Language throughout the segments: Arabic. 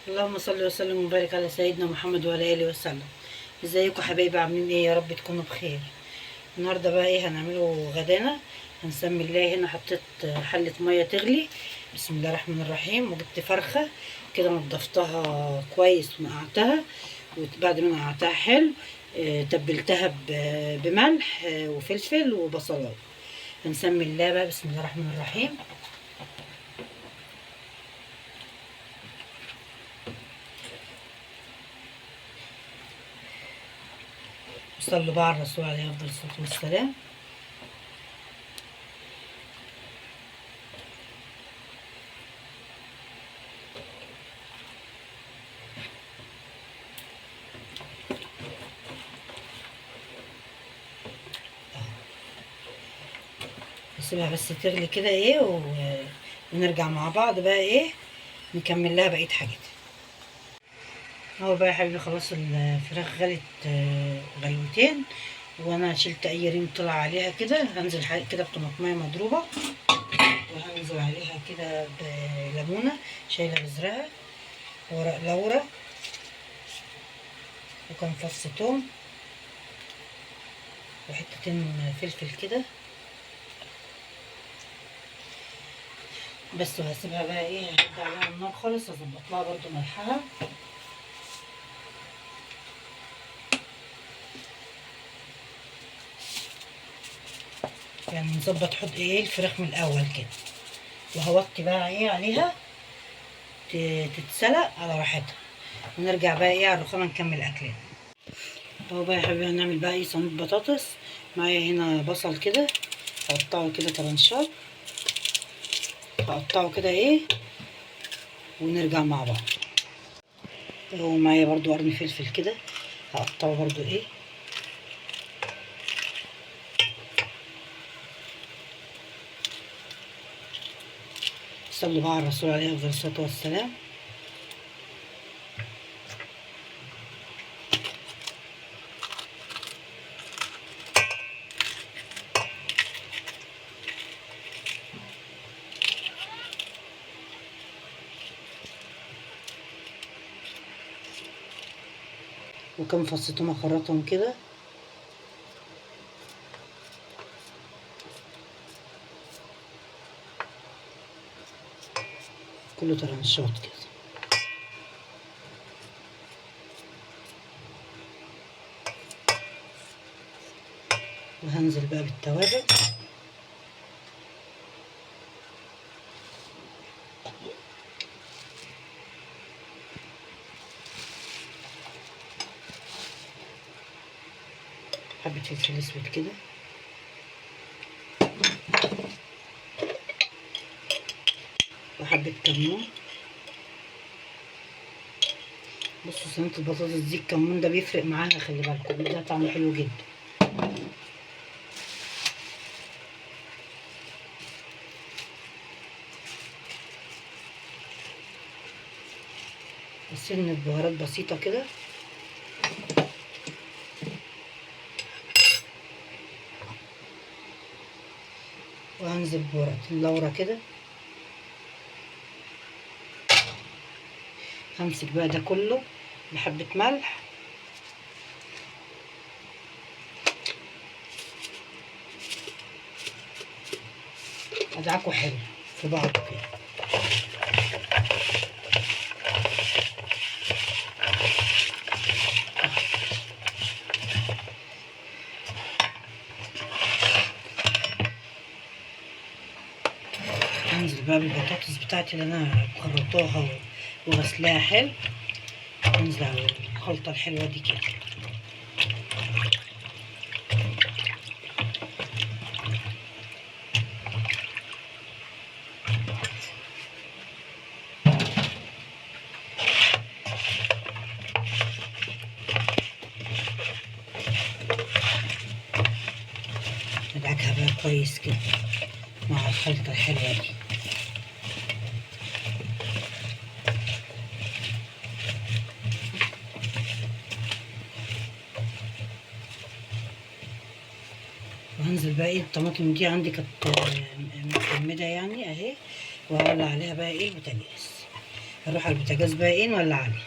اللهم صل وسلم وبارك على سيدنا محمد وعلى اله وسلم. ازيكم حبايبي؟ عاملين ايه؟ يا رب تكونوا بخير. النهارده بقى ايه هنعمله؟ غدانا. هنسمي الله. هنا حطيت حله ميه تغلي. بسم الله الرحمن الرحيم. وجبت فرخه كده نضفتها كويس ونقعتها. وبعد ما نقعتها حلو تبلتها بملح وفلفل وبصلات. هنسمي الله بقى. بسم الله الرحمن الرحيم. صلوا بقى على الرسول عليه افضل الصلاه والسلام. نسيبها بس تغلي كده ايه ونرجع مع بعض بقى ايه نكمل لها بقيه حاجتها. اهو بقى يا حبيبي خلاص الفراخ غلت غلوتين. وانا شلت اي ريم طلع عليها كده. هنزل كده بطماطميه مضروبه. وهنزل عليها كده بليمونه شايله بذرها. ورق لورا. وكم فص توم. وحتتين فلفل كده بس. وهسيبها بقى ايه ههدي عليها النار خالص. هظبط لها برضو ملحها. يعني نظبط حط ايه الفراخ من الاول كده. وهوطي بقى ايه عليها تتسلق على راحتها. ونرجع بقى ايه على الرخامه نكمل اكلنا. اهو بقى يا حبيبي هنعمل بقى ايه صينيه بطاطس. معايا هنا بصل كده هقطعه كده طرنشات. هقطعه كده ايه ونرجع مع بعض. اهو معايا برضو قرن فلفل كده هقطعه برضو ايه. صلوا بقى على الرسول عليه افضل الصلاه والسلام. وكم فص توم اخرطهم كده. كله طرنشات كده. وهنزل بقى بالتوابل. حبة فلفل اسود كده. وحبة كمون. بصوا صينية البطاطس دي الكمون ده بيفرق معاها، خلي بالكم بيديها طعم حلو جدا. سنة بهارات بسيطة كده. وهنزل بورقة اللورة كده. همسك بقى ده كله بحبة ملح. ادعكه حلو في بعضه كده. هنزل بقى بالبطاطس بتاعتي اللي انا خرطاها وغسلاها حلو. هنزل على الخلطة الحلوة دي كده. ادعكها بقى كويس كده مع الخلطة الحلوة دي. وهنزل بقى ايه الطماطم دي عندي كانت متجمدة يعني اهي. وهولع عليها بقى ايه البوتاجاز. هنروح على البوتاجاز بقى ايه نولع عليه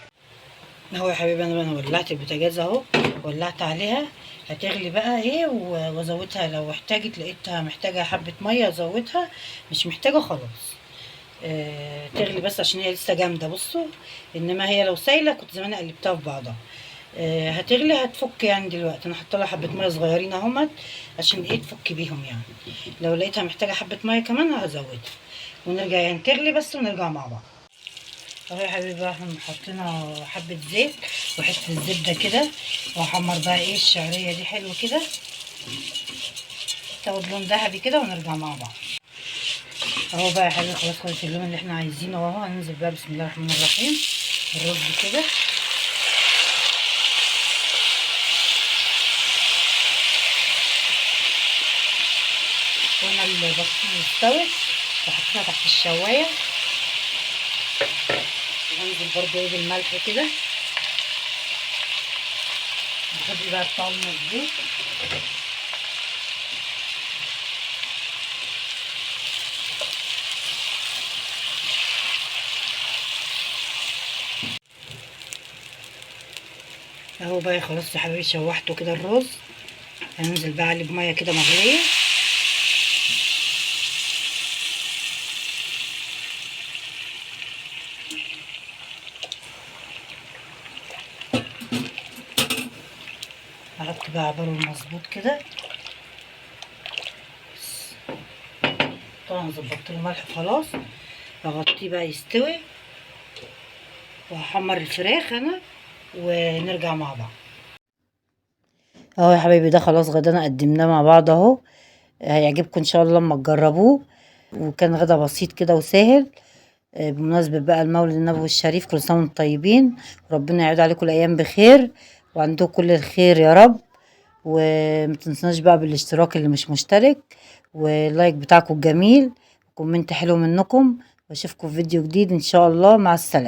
اهو يا حبيبي. انا ولعت البوتاجاز اهو، ولعت عليها. هتغلي بقى ايه وازودها لو احتاجت، لقيتها محتاجه حبه ميه ازودها، مش محتاجه خلاص. تغلي بس عشان هي لسه جامده بصوا. انما هي لو سايله كنت زمان قلبتها في بعضها. هتغلي هتفك يعني. دلوقتي انا حاطه لها حبه ميه صغيرين اهمت عشان ايه تفك بيهم يعني. لو لقيتها محتاجه حبه ميه كمان هزودها ونرجع يعني تغلي بس ونرجع مع بعض. اهو يا حبيبي بقى احنا حطينا حبه زيت وحته الزبده كده، وهحمر بقى ايه الشعريه دي حلو كده تاخد لون ذهبي كده ونرجع مع بعض. اهو بقى يا حبيبي خلاص خلص اللون اللي احنا عايزينه اهو. هننزل بقى بسم الله الرحمن الرحيم الرز كده. وانا البطاطس استوت وحطيتها تحت الشوايه. وهنزل برضه ايه بالملح كده. نحط بقى الطعم مظبوط. اهو بقى خلاص يا حبيبي شوحته كده الرز. هننزل بقى عليه بميه كده مغليه. احط بقى عباره مظبوط كده. طبعا ظبطت له الملح خلاص. اغطيه بقى يستوي وهحمر الفراخ انا ونرجع مع بعض. اهو يا حبايبي ده خلاص غدانا قدمناه مع بعض اهو. هيعجبكم ان شاء الله لما تجربوه. وكان غدا بسيط كده وسهل. بمناسبة بقى المولد النبوي الشريف، كل سنة وانتم طيبين. ربنا يعود عليكم الأيام بخير وعندكم كل الخير يا رب. ومتنسوناش بقى بالاشتراك اللي مش مشترك، واللايك بتاعكم الجميل، وكومنت حلو منكم. واشوفكم في فيديو جديد ان شاء الله. مع السلامة.